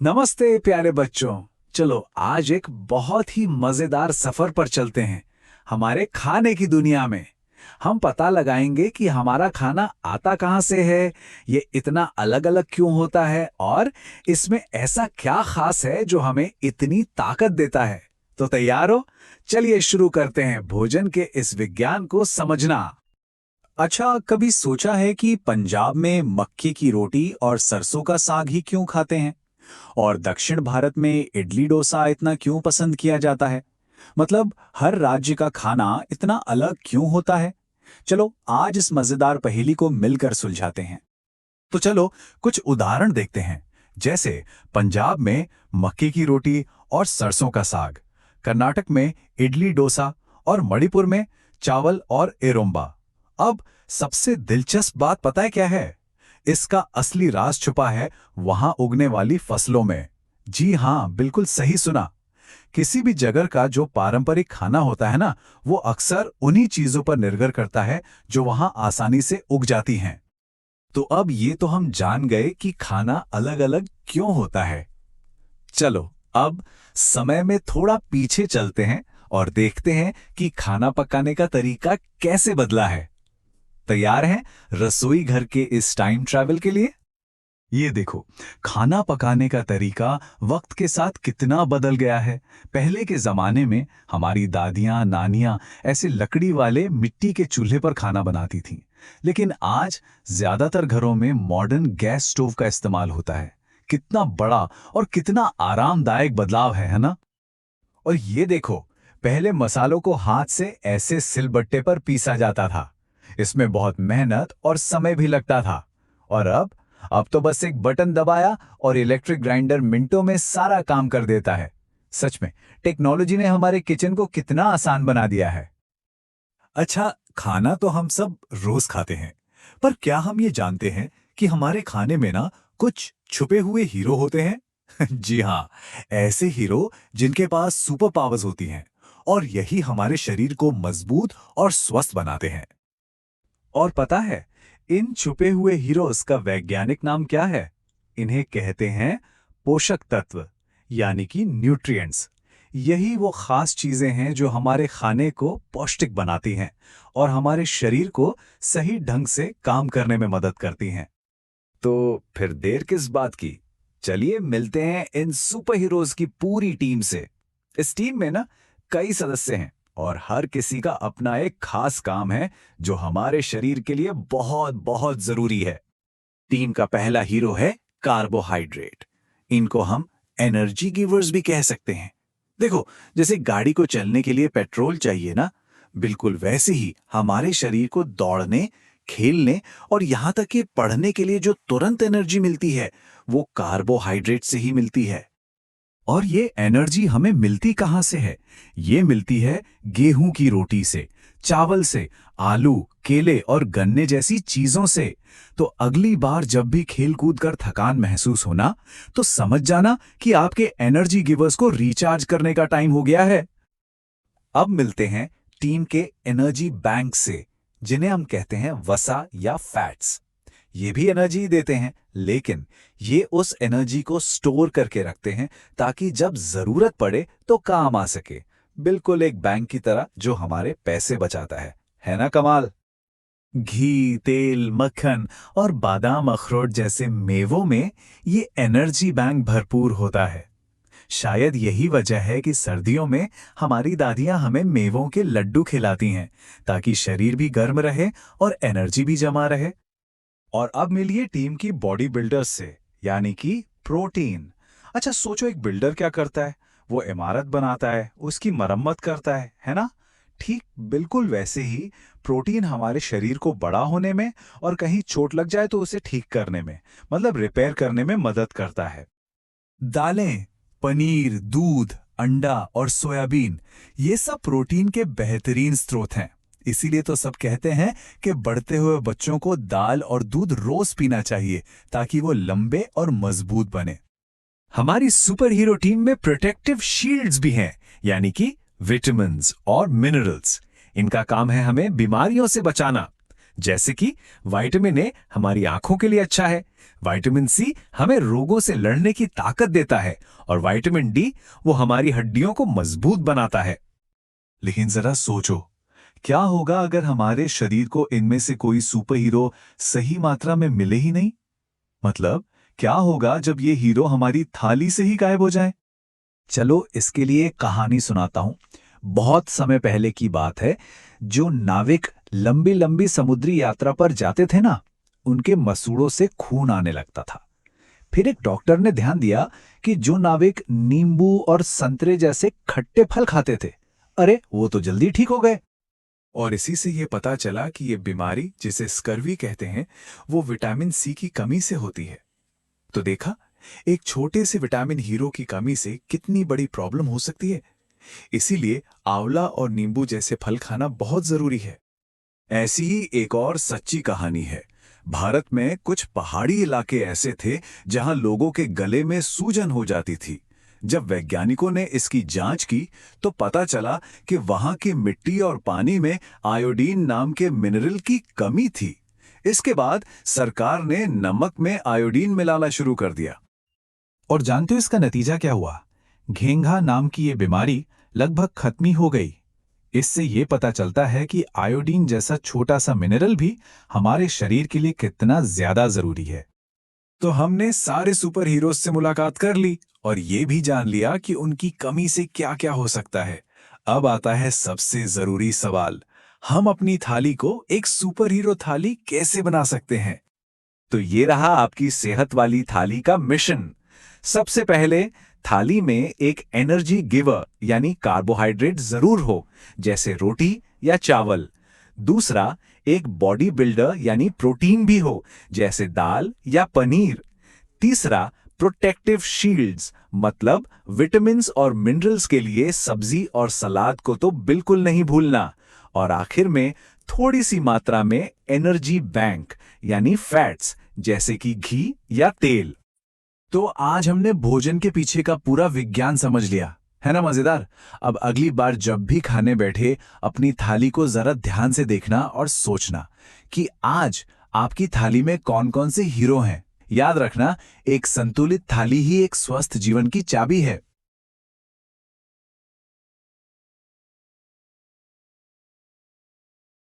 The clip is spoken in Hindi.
नमस्ते प्यारे बच्चों। चलो आज एक बहुत ही मजेदार सफर पर चलते हैं हमारे खाने की दुनिया में। हम पता लगाएंगे कि हमारा खाना आता कहाँ से है, ये इतना अलग अलग क्यों होता है और इसमें ऐसा क्या खास है जो हमें इतनी ताकत देता है। तो तैयार हो? चलिए शुरू करते हैं भोजन के इस विज्ञान को समझना। अच्छा, कभी सोचा है कि पंजाब में मक्के की रोटी और सरसों का साग ही क्यों खाते हैं? और दक्षिण भारत में इडली डोसा इतना क्यों पसंद किया जाता है? मतलब हर राज्य का खाना इतना अलग क्यों होता है? चलो आज इस मजेदार पहेली को मिलकर सुलझाते हैं। तो चलो कुछ उदाहरण देखते हैं। जैसे पंजाब में मक्के की रोटी और सरसों का साग, कर्नाटक में इडली डोसा और मणिपुर में चावल और एरोम्बा। अब सबसे दिलचस्प बात पता है क्या है? इसका असली राज छुपा है वहां उगने वाली फसलों में। जी हां, बिल्कुल सही सुना। किसी भी जगह का जो पारंपरिक खाना होता है ना, वो अक्सर उन्हीं चीजों पर निर्भर करता है जो वहां आसानी से उग जाती हैं। तो अब ये तो हम जान गए कि खाना अलग अलग क्यों होता है। चलो अब समय में थोड़ा पीछे चलते हैं और देखते हैं कि खाना पकाने का तरीका कैसे बदला है। तैयार हैं रसोई घर के इस टाइम ट्रैवल के लिए? ये देखो, खाना पकाने का तरीका वक्त के साथ कितना बदल गया है। पहले के जमाने में हमारी दादियां नानियां ऐसे लकड़ी वाले मिट्टी के चूल्हे पर खाना बनाती थीं। लेकिन आज ज्यादातर घरों में मॉडर्न गैस स्टोव का इस्तेमाल होता है। कितना बड़ा और कितना आरामदायक बदलाव है ना? और ये देखो, पहले मसालों को हाथ से ऐसे सिलबट्टे पर पीसा जाता था। इसमें बहुत मेहनत और समय भी लगता था। और अब तो बस एक बटन दबाया और इलेक्ट्रिक ग्राइंडर मिनटों में सारा काम कर देता है। सच में टेक्नोलॉजी ने हमारे किचन को कितना आसान बना दिया है। अच्छा, खाना तो हम सब रोज खाते हैं, पर क्या हम ये जानते हैं कि हमारे खाने में ना कुछ छुपे हुए हीरो होते हैं? जी हाँ, ऐसे हीरो जिनके पास सुपर पावर्स होती हैं और यही हमारे शरीर को मजबूत और स्वस्थ बनाते हैं। और पता है इन छुपे हुए हीरोज का वैज्ञानिक नाम क्या है? इन्हें कहते हैं पोषक तत्व, यानी कि न्यूट्रिएंट्स। यही वो खास चीजें हैं जो हमारे खाने को पौष्टिक बनाती हैं और हमारे शरीर को सही ढंग से काम करने में मदद करती हैं। तो फिर देर किस बात की? चलिए मिलते हैं इन सुपर हीरोज की पूरी टीम से। इस टीम में ना कई सदस्य हैं और हर किसी का अपना एक खास काम है जो हमारे शरीर के लिए बहुत बहुत जरूरी है। टीम का पहला हीरो है कार्बोहाइड्रेट। इनको हम एनर्जी गिवर्स भी कह सकते हैं। देखो, जैसे गाड़ी को चलने के लिए पेट्रोल चाहिए ना, बिल्कुल वैसे ही हमारे शरीर को दौड़ने, खेलने और यहां तक कि पढ़ने के लिए जो तुरंत एनर्जी मिलती है, वो कार्बोहाइड्रेट से ही मिलती है। और ये एनर्जी हमें मिलती कहाँ से है? ये मिलती है गेहूं की रोटी से, चावल से, आलू, केले और गन्ने जैसी चीजों से। तो अगली बार जब भी खेल कूद कर थकान महसूस होना, तो समझ जाना कि आपके एनर्जी गिवर्स को रिचार्ज करने का टाइम हो गया है। अब मिलते हैं टीम के एनर्जी बैंक से, जिन्हें हम कहते हैं वसा या फैट्स। ये भी एनर्जी देते हैं, लेकिन ये उस एनर्जी को स्टोर करके रखते हैं ताकि जब जरूरत पड़े तो काम आ सके। बिल्कुल एक बैंक की तरह जो हमारे पैसे बचाता है ना कमाल? घी, तेल, मक्खन और बादाम अखरोट जैसे मेवों में ये एनर्जी बैंक भरपूर होता है। शायद यही वजह है कि सर्दियों में हमारी दादियां हमें मेवों के लड्डू खिलाती हैं, ताकि शरीर भी गर्म रहे और एनर्जी भी जमा रहे। और अब मिलिए टीम की बॉडी बिल्डर्स से, यानी कि प्रोटीन। अच्छा सोचो, एक बिल्डर क्या करता है? वो इमारत बनाता है, उसकी मरम्मत करता है ना? ठीक बिल्कुल वैसे ही प्रोटीन हमारे शरीर को बड़ा होने में और कहीं चोट लग जाए तो उसे ठीक करने में, मतलब रिपेयर करने में मदद करता है। दालें, पनीर, दूध, अंडा और सोयाबीन, ये सब प्रोटीन के बेहतरीन स्रोत हैं। इसीलिए तो सब कहते हैं कि बढ़ते हुए बच्चों को दाल और दूध रोज पीना चाहिए ताकि वो लंबे और मजबूत बने। हमारी सुपर हीरो टीम में प्रोटेक्टिव शील्ड्स भी हैं, यानी कि विटामिन्स और मिनरल्स। इनका काम है हमें बीमारियों से बचाना। जैसे कि विटामिन ए हमारी आंखों के लिए अच्छा है, विटामिन सी हमें रोगों से लड़ने की ताकत देता है और विटामिन डी वो हमारी हड्डियों को मजबूत बनाता है। लेकिन जरा सोचो, क्या होगा अगर हमारे शरीर को इनमें से कोई सुपर हीरो सही मात्रा में मिले ही नहीं? मतलब क्या होगा जब ये हीरो हमारी थाली से ही गायब हो जाए? चलो इसके लिए एक कहानी सुनाता हूं। बहुत समय पहले की बात है। जो नाविक लंबी लंबी समुद्री यात्रा पर जाते थे ना, उनके मसूड़ों से खून आने लगता था। फिर एक डॉक्टर ने ध्यान दिया कि जो नाविक नींबू और संतरे जैसे खट्टे फल खाते थे, अरे वो तो जल्दी ठीक हो गए। और इसी से ये पता चला कि ये बीमारी, जिसे स्कर्वी कहते हैं, वो विटामिन सी की कमी से होती है। तो देखा, एक छोटे से विटामिन हीरो की कमी से कितनी बड़ी प्रॉब्लम हो सकती है। इसीलिए आंवला और नींबू जैसे फल खाना बहुत जरूरी है। ऐसी ही एक और सच्ची कहानी है। भारत में कुछ पहाड़ी इलाके ऐसे थे जहां लोगों के गले में सूजन हो जाती थी। जब वैज्ञानिकों ने इसकी जांच की तो पता चला कि वहां की मिट्टी और पानी में आयोडीन नाम के मिनरल की कमी थी। इसके बाद सरकार ने नमक में आयोडीन मिलाना शुरू कर दिया। और जानते हो इसका नतीजा क्या हुआ? घेंघा नाम की ये बीमारी लगभग खत्म ही हो गई। इससे ये पता चलता है कि आयोडीन जैसा छोटा सा मिनरल भी हमारे शरीर के लिए कितना ज्यादा जरूरी है। तो हमने सारे सुपर हीरोज से मुलाकात कर ली और ये भी जान लिया कि उनकी कमी से क्या क्या हो सकता है। अब आता है सबसे जरूरी सवाल, हम अपनी थाली को एक सुपर हीरो थाली कैसे बना सकते हैं? तो ये रहा आपकी सेहत वाली थाली का मिशन। सबसे पहले थाली में एक एनर्जी गिवर यानी कार्बोहाइड्रेट जरूर हो, जैसे रोटी या चावल। दूसरा, एक बॉडी बिल्डर यानी प्रोटीन भी हो, जैसे दाल या पनीर। तीसरा, प्रोटेक्टिव शील्ड्स मतलब विटामिन्स और मिनरल्स के लिए सब्जी और सलाद को तो बिल्कुल नहीं भूलना। और आखिर में थोड़ी सी मात्रा में एनर्जी बैंक यानी फैट्स, जैसे कि घी या तेल। तो आज हमने भोजन के पीछे का पूरा विज्ञान समझ लिया, है ना मजेदार? अब अगली बार जब भी खाने बैठे, अपनी थाली को जरा ध्यान से देखना और सोचना कि आज आपकी थाली में कौन कौन से हीरो हैं। याद रखना, एक संतुलित थाली ही एक स्वस्थ जीवन की चाबी है।